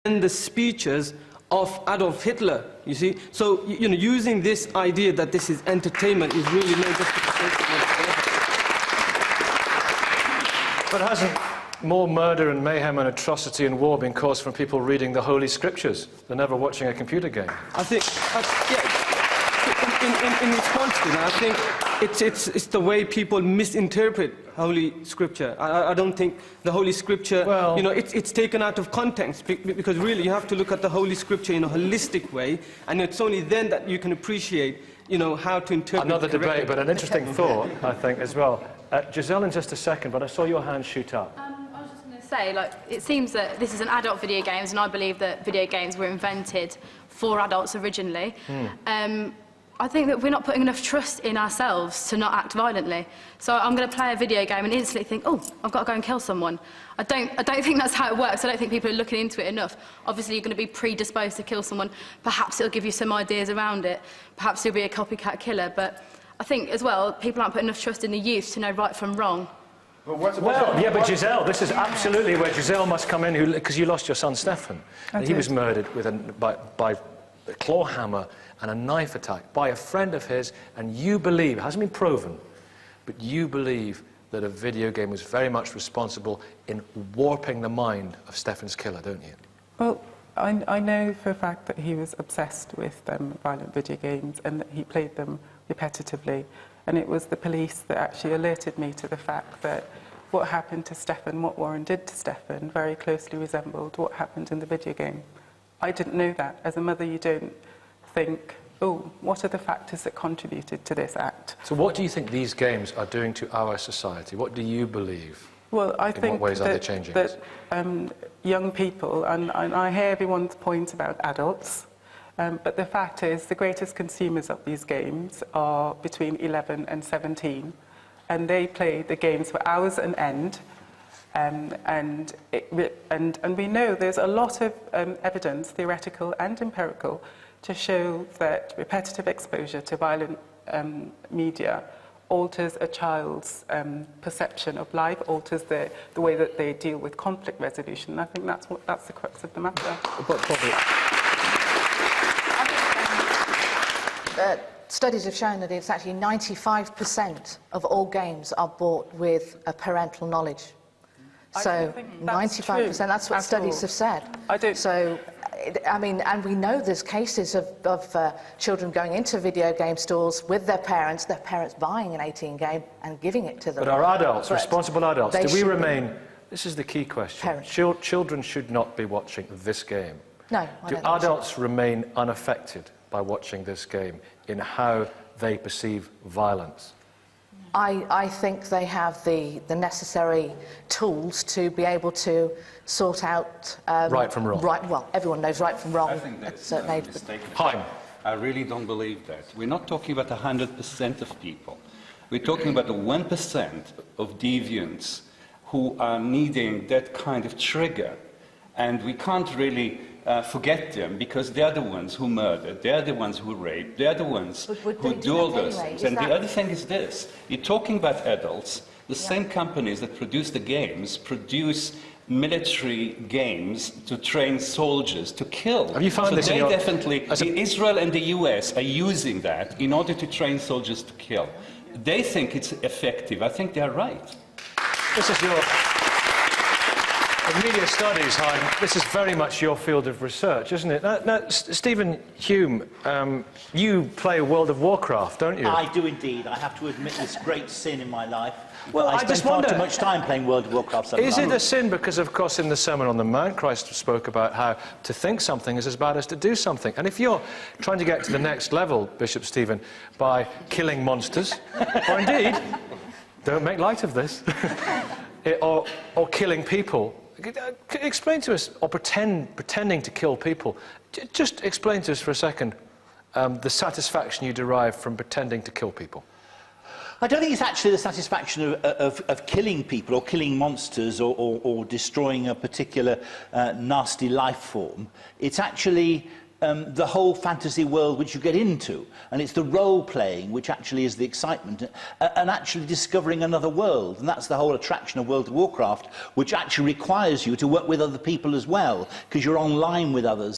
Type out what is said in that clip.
and the speeches of Adolf Hitler, you see. So, you know, using this idea that this is entertainment is really no justification. But hasn't more murder and mayhem and atrocity and war been caused from people reading the Holy Scriptures than ever watching a computer game? I think, in response to that, I think it's the way people misinterpret Holy Scripture. I don't think the Holy Scripture, well, you know, it's taken out of context, because really you have to look at the Holy Scripture in a holistic way, and it's only then that you can appreciate, you know, how to interpret it. Another debate, but an interesting thought, I think, as well. Giselle, in just a second, but I saw your hand shoot up. I was just going to say, like, it seems that this is an adult video games, and I believe that video games were invented for adults originally. I think that we're not putting enough trust in ourselves to not act violently. So I'm going to play a video game and instantly think, oh, I've got to go and kill someone. I don't think that's how it works. I don't think people are looking into it enough. Obviously, you're going to be predisposed to kill someone. Perhaps it'll give you some ideas around it. Perhaps you'll be a copycat killer. But I think, as well, people aren't putting enough trust in the youth to know right from wrong. Well, yeah, but Giselle, this is absolutely where Giselle must come in, because you lost your son, Stefan. And he was murdered with by a claw hammer and a knife attack by a friend of his, and you believe, it hasn't been proven, but you believe that a video game was very much responsible in warping the mind of Stefan's killer, don't you? Well, I know for a fact that he was obsessed with violent video games and that he played them repetitively, and it was the police that actually alerted me to the fact that what happened to Stefan, what Warren did to Stefan, very closely resembled what happened in the video game. I didn't know that. As a mother, you don't think, oh, what are the factors that contributed to this act? So what do you think these games are doing to our society? What do you believe? Well, I think what ways are they changing that young people, and I hear everyone's point about adults, but the fact is the greatest consumers of these games are between 11 and 17, and they play the games for hours on end. And we know there's a lot of evidence, theoretical and empirical, to show that repetitive exposure to violent media alters a child's perception of life, alters the way that they deal with conflict resolution. I think that's the crux of the matter. Studies have shown that it's actually 95% of all games are bought with a parental knowledge. So 95%, that's what studies have said. So, I mean, and we know there's cases of children going into video game stores with their parents buying an 18 game and giving it to them. But our adults, responsible adults, do we remain, this is the key question, children should not be watching this game. No. Do adults remain unaffected by watching this game in how they perceive violence? I think they have the necessary tools to be able to sort out... right from wrong. Right, well, everyone knows right from wrong. I think that's at a certain age. Hi. I really don't believe that. We're not talking about 100% of people. We're talking about the 1% of deviants who are needing that kind of trigger. And we can't really forget them, because they're the ones who murdered, they're the ones who raped, they're the ones who do all those things. And the other thing is this, you're talking about adults, the same companies that produce the games produce military games to train soldiers to kill. Have you found this they definitely, Israel and the US are using that in order to train soldiers to kill. They think it's effective. I think they're right. This is your... In media studies, Hein, this is very much your field of research, isn't it? Now, Stephen Hume, you play World of Warcraft, don't you? I do indeed. I have to admit this great sin in my life. Well, I just wonder, far too much time playing World of Warcraft. Is it a sin because, of course, in the Sermon on the Mount, Christ spoke about how to think something is as bad as to do something. And if you're trying to get to the next level, Bishop Stephen, by killing monsters, or indeed, don't make light of this, or killing people, explain to us, or pretending to kill people, just explain to us for a second the satisfaction you derive from pretending to kill people. I don't think it's actually the satisfaction of killing people or killing monsters or destroying a particular nasty life form. It's actually the whole fantasy world which you get into, and it's the role-playing which actually is the excitement, and actually discovering another world, and that's the whole attraction of World of Warcraft, which actually requires you to work with other people as well, because you're online with others.